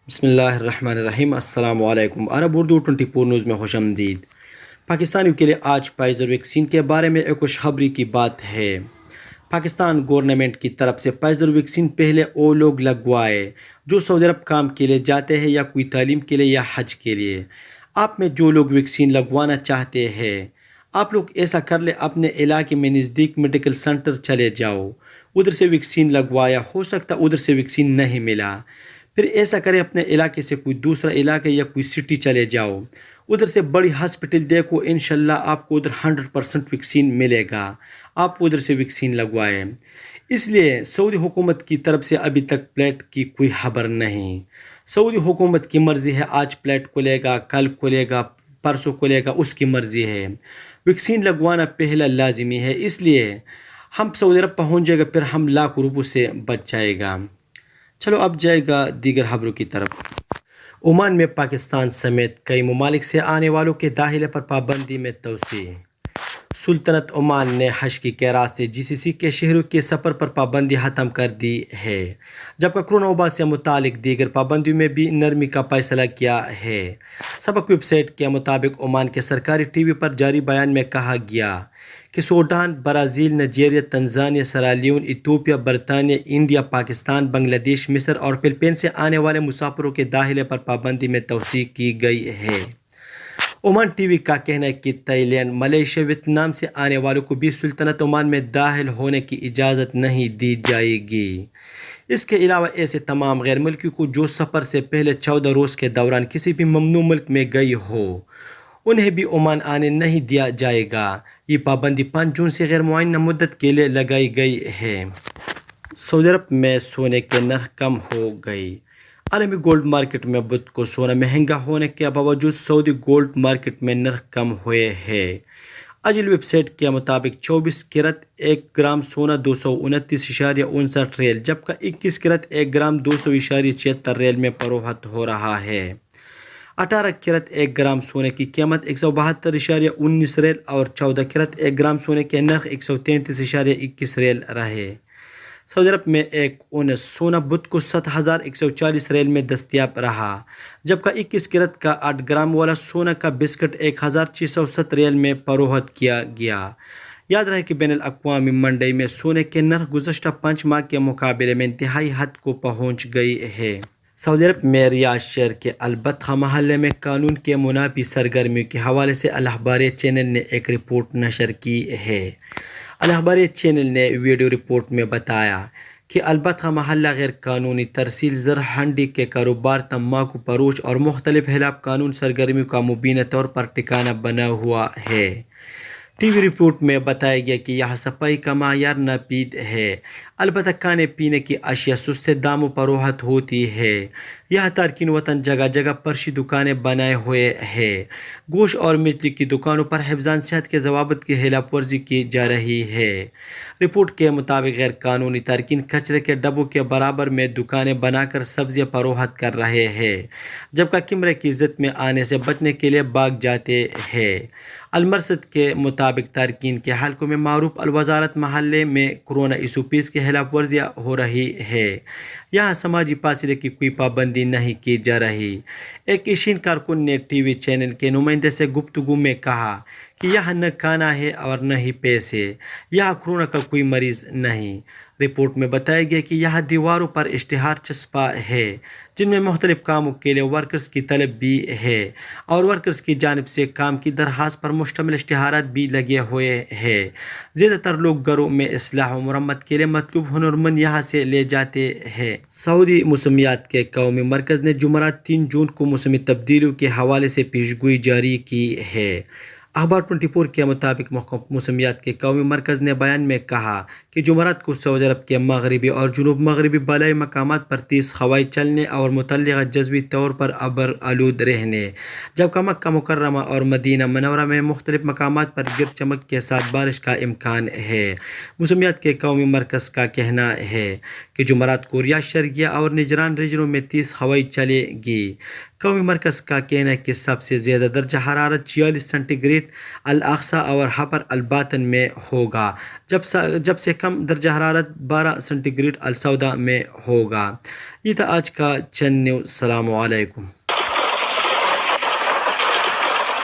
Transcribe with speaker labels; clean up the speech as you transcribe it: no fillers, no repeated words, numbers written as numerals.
Speaker 1: بسم اللہ الرحمن الرحیم۔ السلام علیکم۔ عرب اردو 24 نیوز میں خوش آمدید۔ پاکستانیوں کے لیے آج فائزر ویکسین کے بارے میں ایک خوشخبری کی بات ہے۔ پاکستان گورنمنٹ کی طرف سے فائزر ویکسین پہلے وہ لوگ لگوائے جو سعودی عرب کام کے لیے جاتے ہیں یا کوئی تعلیم کے لیے یا حج کے لیے۔ آپ میں جو لوگ ویکسین لگوانا چاہتے ہیں آپ لوگ ایسا کر لیں، اپنے علاقے میں نزدیک میڈیکل سنٹر چلے جاؤ، ادھر سے ویکسین لگوایا، ہو سکتا ادھر سے ویکسین نہیں ملا، پھر ایسا کریں اپنے علاقے سے کوئی دوسرا علاقہ یا کوئی سٹی چلے جاؤ، ادھر سے بڑی ہاسپٹل دیکھو، انشاءاللہ آپ کو ادھر 100% ویکسین ملے گا، آپ ادھر سے ویکسین لگوائیں۔ اس لیے سعودی حکومت کی طرف سے ابھی تک پلیٹ کی کوئی خبر نہیں۔ سعودی حکومت کی مرضی ہے، آج پلیٹ کھلے گا، کل کھلے گا، پرسوں کھلے گا، اس کی مرضی ہے۔ ویکسین لگوانا پہلا لازمی ہے، اس لیے ہم سعودی عرب پہنچ جائے گا، پھر ہم لاکھوں روپوں سے بچ جائے گا۔ چلو اب جائے گا دیگر خبروں کی طرف۔ عمان میں پاکستان سمیت کئی ممالک سے آنے والوں کے داخلے پر پابندی میں توسیع۔ سلطنت عمان نے حج کے راستے GCC کے شہروں کے سفر پر پابندی ختم کر دی ہے، جبکہ کرونا وبا سے متعلق دیگر پابندیوں میں بھی نرمی کا فیصلہ کیا ہے۔ سبق ویب سائٹ کے مطابق عمان کے سرکاری ٹی وی پر جاری بیان میں کہا گیا کہ Sudan, Brazil, Nigeria, Tanzania, Sierra Leone, Ethiopia, برطانیہ، انڈیا، پاکستان، بنگلہ دیش، مصر اور فلپائن سے آنے والے مسافروں کے داخلے پر پابندی میں توسیع کی گئی ہے۔ عمان ٹی وی کا کہنا ہے کہ تائی لینڈ، ملائیشیا، ویتنام سے آنے والوں کو بھی سلطنت عمان میں داخل ہونے کی اجازت نہیں دی جائے گی۔ اس کے علاوہ ایسے تمام غیر ملکیوں کو جو سفر سے پہلے 14 روز کے دوران کسی بھی ممنوع ملک میں گئی ہو، انہیں بھی عمان آنے نہیں دیا جائے گا۔ یہ پابندی 5 جون سے غیر معینہ مدت کے لیے لگائی گئی ہے۔ سعودی عرب میں سونے کے نرخ کم ہو گئی۔ عالمی گولڈ مارکیٹ میں بدھ کو سونا مہنگا ہونے کے باوجود سعودی گولڈ مارکیٹ میں نرخ کم ہوئے ہیں۔ اجل ویب سائٹ کے مطابق 24 کیرٹ 1 گرام سونا 229.59 ریال، جبکہ 21 کیرٹ 1 گرام 200.76 ریال میں فروخت ہو رہا ہے۔ 18 کیرٹ 1 گرام سونے کی قیمت 172.19 ریال اور 14 کیرٹ 1 گرام سونے کے نرخ 133.21 ریال رہے۔ سعودی عرب میں ایک اونس سونا بدھ کو 7,140 ریال میں دستیاب رہا، جبکہ 21 کیرٹ کا 8 گرام والا سونا کا بسکٹ 1,607 ریال میں فروخت کیا گیا۔ یاد رہے کہ بین الاقوامی منڈی میں سونے کے نرخ گزشتہ 5 ماہ کے مقابلے میں انتہائی حد کو پہنچ گئی ہے۔ سعودی عرب میں ریاض شہر کے البطحہ محلے میں قانون کے منافی سرگرمیوں کے حوالے سے الاخباریہ چینل نے ایک رپورٹ نشر کی ہے۔ الاخباریہ چینل نے ویڈیو رپورٹ میں بتایا کہ البطحہ محلہ غیر قانونی ترسیل، زر، ہنڈی کے کاروبار، تمباکو فروش اور مختلف خلاف قانون سرگرمیوں کا مبینہ طور پر ٹھکانہ بنا ہوا ہے۔ ٹی وی رپورٹ میں بتایا گیا کہ یہاں صفائی کا معیار ناپید ہے، البتہ کھانے پینے کی اشیاء سستے داموں پر فروخت ہوتی ہے۔ یہاں تارکین وطن جگہ جگہ فرشی دکانیں بنائے ہوئے ہیں۔ گوشت اور مچھلی کی دکانوں پر حفظان صحت کے ضوابط کی خلاف ورزی کی جا رہی ہے۔ رپورٹ کے مطابق غیر قانونی تارکین کچرے کے ڈبوں کے برابر میں دکانیں بنا کر سبزیاں فروخت کر رہے ہیں، جبکہ کیمرے کی زد میں آنے سے بچنے کے لیے بھاگ جاتے ہیں۔ المرصد کے مطابق تارکین کے حلقوں میں معروف الوزارت محلے میں کورونا SOPs کی خلاف ورزیاں ہو رہی ہے۔ یہاں سماجی فاصلے کی کوئی پابندی نہیں کی جا رہی۔ ایک ایشین کارکن نے ٹی وی چینل کے نمائندے سے گفتگو میں کہا کہ یہاں نہ کھانا ہے اور نہ ہی پیسے، یہاں کورونا کا کوئی مریض نہیں۔ رپورٹ میں بتایا گیا کہ یہاں دیواروں پر اشتہار چسپاں ہے جن میں مختلف کاموں کے لیے ورکرز کی طلب بھی ہے اور ورکرز کی جانب سے کام کی درخواست پر مشتمل اشتہارات بھی لگے ہوئے ہیں۔ زیادہ تر لوگ گھروں میں اصلاح و مرمت کے لیے مطلوب ہنرمند یہاں سے لے جاتے ہیں۔ سعودی موسمیات کے قومی مرکز نے جمعرات 3 جون کو موسمی تبدیلیوں کے حوالے سے پیشگوئی جاری کی ہے۔ اخبار 24 کے مطابق موسمیات کے قومی مرکز نے بیان میں کہا کہ جمعرات کو سعودی عرب کے مغربی اور جنوب مغربی بالائی مقامات پر تیز ہوائیں چلنے اور متعلقہ جزوی طور پر ابر آلود رہنے، جبکہ مکہ مکرمہ اور مدینہ منورہ میں مختلف مقامات پر گرج چمک کے ساتھ بارش کا امکان ہے۔ موسمیات کے قومی مرکز کا کہنا ہے کہ جمعرات کو ریاض شرقیہ اور نجران ریجنوں میں تیز ہوائیں چلے گی۔ قومی مرکز کا کہنا ہے کہ سب سے زیادہ درجہ حرارت 46 سینٹی گریڈ الاقصی اور حبر الباطن میں ہوگا، جب سے کم درجہ حرارت 12 سینٹی گریڈ السوداء میں ہوگا۔ یہ تھا آج کا چند نیوز۔ السلام علیکم۔